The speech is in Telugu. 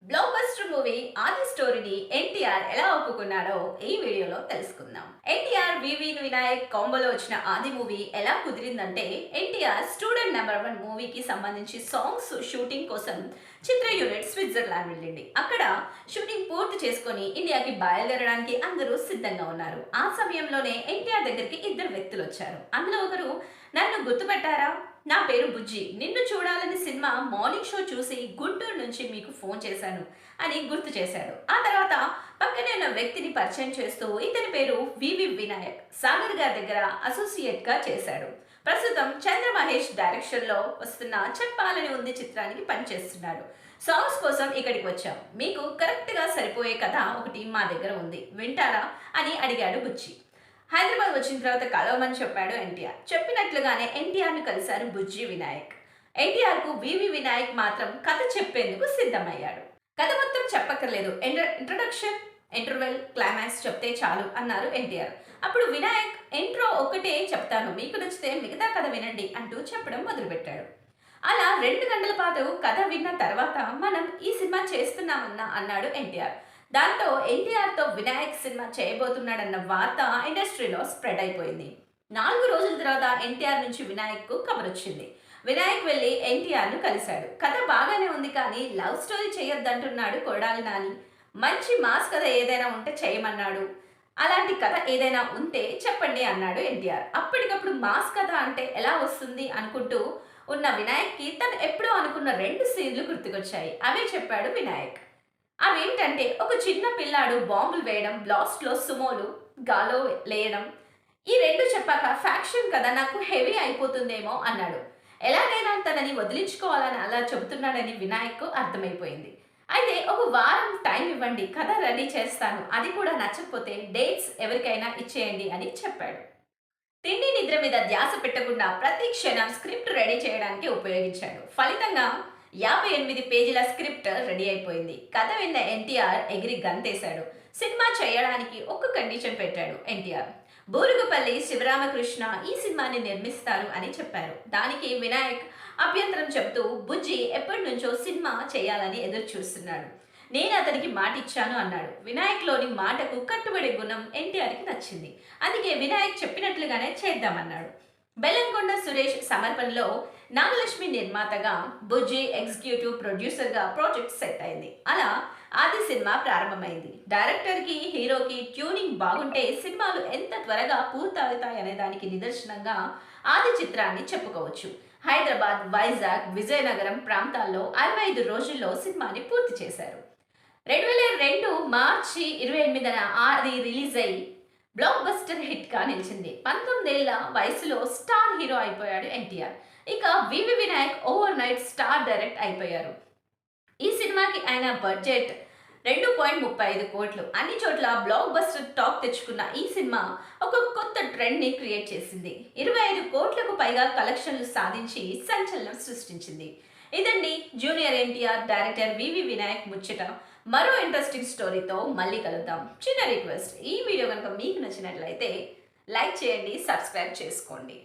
బ్లాక్ బస్టర్ మూవీ ఆది స్టోరీని ఎన్టీఆర్ ఎలా ఒప్పుకున్నాడో ఈ వీడియోలో తెలుసుకుందాం. ఎన్టీఆర్ వివి వినాయక్ కాంబోలో వచ్చిన ఆది మూవీ ఎలా కుదిరిందంటే, ఎన్టీఆర్ స్టూడెంట్ నెంబర్ 1 మూవీకి సంబంధించి సాంగ్స్ షూటింగ్ కోసం చిత్ర యూనిట్ స్విట్జర్లాండ్ వెళ్ళింది. అక్కడ షూటింగ్ పూర్తి చేసుకొని ఇండియాకి బయలుదేరడానికి అందరూ సిద్ధంగా ఉన్నారు. ఆ సమయంలోనే ఎన్టీఆర్ దగ్గరికి ఇద్దరు వ్యక్తులు వచ్చారు. అందులో ఒకరు, నన్ను గుర్తుపెట్టారా, నా పేరు బుజ్జి, నిన్ను చూడాలని సినిమా మార్నింగ్ షో చూసి గుంటూరు నుంచి మీకు ఫోన్ చేశాను అని గుర్తు చేశాడు. ఆ తర్వాత పక్కనే ఉన్న వ్యక్తిని పరిచయం చేస్తూ, ఇతని పేరు వివి వినాయక్, సాగర్ గారి దగ్గర అసోసియేట్ గా చేశాడు. ప్రస్తుతం చంద్ర మహేష్ డైరెక్షన్ లో వస్తున్న చెప్పాలని ఉంది చిత్రానికి పనిచేస్తున్నాడు. సాంగ్స్ కోసం ఇక్కడికి వచ్చాం, మీకు కరెక్ట్ గా సరిపోయే కథ ఒకటి మా దగ్గర ఉంది, వింటారా అని అడిగాడు బుజ్జి. హైదరాబాద్ వచ్చిన తర్వాత కలవమని చెప్పాడు ఎన్టీఆర్. చెప్పినట్లుగానే ఎన్టీఆర్ ను కలిశారు బుజ్జి వినాయక్. ఎన్టీఆర్ కు వివి వినాయక్ మాత్రం కథ చెప్పేందుకు సిద్ధమయ్యాడు. కథ మొత్తం చెప్పక్కర్లేదు, ఇంట్రడక్షన్, ఇంటర్వెల్, క్లైమాక్స్ చెప్తే చాలు అన్నారు ఎన్టీఆర్. అప్పుడు వినాయక్, ఇంట్రో ఒక్కటే చెప్తాను, మీకు నచ్చితే మిగతా కథ వినండి అంటూ చెప్పడం మొదలుపెట్టాడు. అలా 2 గంటల పాటు కథ విన్న తర్వాత మనం ఈ సినిమా చేస్తున్నామన్నా అన్నాడు ఎన్టీఆర్. దాంతో ఎన్టీఆర్తో వినాయక్ సినిమా చేయబోతున్నాడన్న వార్త ఇండస్ట్రీలో స్ప్రెడ్ అయిపోయింది. 4 రోజుల తర్వాత ఎన్టీఆర్ నుంచి వినాయక్కు కబర్ వచ్చింది. వినాయక్ వెళ్ళి ఎన్టీఆర్ను కలిశాడు. కథ బాగానే ఉంది కానీ లవ్ స్టోరీ చేయొద్దంటున్నాడు కొడాలి నాని. మంచి మాస్ కథ ఏదైనా ఉంటే చేయమన్నాడు. అలాంటి కథ ఏదైనా ఉంటే చెప్పండి అన్నాడు ఎన్టీఆర్. అప్పటికప్పుడు మాస్ కథ అంటే ఎలా వస్తుంది అనుకుంటూ ఉన్న వినాయక్కి తను ఎప్పుడో అనుకున్న 2 సీన్లు గుర్తుకొచ్చాయి. అవే చెప్పాడు వినాయక్. అవేంటంటే, ఒక చిన్న పిల్లాడు బాంబులు వేయడం, బ్లాస్ట్ లో సుమోలు గాలో లేయడం. ఈ 2 చెప్పాక ఫ్యాక్షన్ కదా, నాకు హెవీ అయిపోతుందేమో అన్నాడు. ఎలాగైనా తనని వదిలించుకోవాలని అలా చెబుతున్నాడని వినాయక్ అర్థమైపోయింది. అయితే ఒక వారం టైం ఇవ్వండి, కథ రెడీ చేస్తాను, అది కూడా నచ్చకపోతే డేట్స్ ఎవరికైనా ఇచ్చేయండి అని చెప్పాడు. తిండి నిద్ర మీద ధ్యాస పెట్టకుండా ప్రతి క్షణం స్క్రిప్ట్ రెడీ చేయడానికి ఉపయోగించాడు. ఫలితంగా 58 పేజీల స్క్రిప్ట్ రెడీ అయిపోయింది. కథ విన్న ఎన్టీఆర్ ఎగిరి గంతేశాడు. సినిమా చేయడానికి ఒక కండిషన్ పెట్టాడు ఎన్టీఆర్. బూరుగుపల్లి శివరామకృష్ణ ఈ సినిమాని నిర్మిస్తారు అని చెప్పారు. దానికి వినాయక్ అభ్యంతరం చెబుతూ, బుజ్జి ఎప్పటి నుంచో సినిమా చేయాలని ఎదురు చూస్తున్నాడు, నేను అతనికి మాట ఇచ్చాను అన్నాడు. వినాయక్ లోని మాటకు కట్టుబడే గుణం ఎన్టీఆర్కి నచ్చింది. అందుకే వినాయక్ చెప్పినట్లుగానే చేద్దామన్నాడు. బెల్లంకొండ సురేష్ సమర్పణలో నాగలక్ష్మి నిర్మాతగా, బుజ్జి ఎగ్జిక్యూటివ్ ప్రొడ్యూసర్గా ప్రాజెక్ట్ సెట్ అయింది. అలా ఆది సినిమా ప్రారంభమైంది. డైరెక్టర్కి, హీరోకి ట్యూనింగ్ బాగుంటే సినిమాలు ఎంత త్వరగా పూర్తవుతాయనే దానికి నిదర్శనంగా ఆది చిత్రాన్ని చెప్పుకోవచ్చు. హైదరాబాద్, వైజాగ్, విజయనగరం ప్రాంతాల్లో 65 రోజుల్లో సినిమాని పూర్తి చేశారు. 2002 మార్చి 28న ఆది రిలీజ్ అయి బ్లాక్ బస్టర్ హిట్ గా నిలిచింది. 19 ఏళ్ల వయసులో స్టార్ హీరో అయిపోయాడు ఎన్టీఆర్. ఇక VV Vinayak overnight star direct అయిపోయారు. ఈ సినిమాకి ఆయన బడ్జెట్ 2.35 కోట్లు. అన్ని చోట్ల బ్లాక్ బస్టర్ టాక్ తెచ్చుకున్న ఈ సినిమా ఒక కొత్త ట్రెండ్ ని క్రియేట్ చేసింది. 25 కోట్లకు పైగా కలెక్షన్లు సాధించి సంచలనం సృష్టించింది. ఇదండి జూనియర్ ఎన్టీఆర్ డైరెక్టర్ వివి వినాయక్ ముచ్చట. మరో ఇంట్రెస్టింగ్ స్టోరీతో మళ్ళీ కలుద్దాం. చిన్న రిక్వెస్ట్, ఈ వీడియో కనుక మీకు నచ్చినట్లయితే లైక్ చేయండి, సబ్స్క్రైబ్ చేసుకోండి.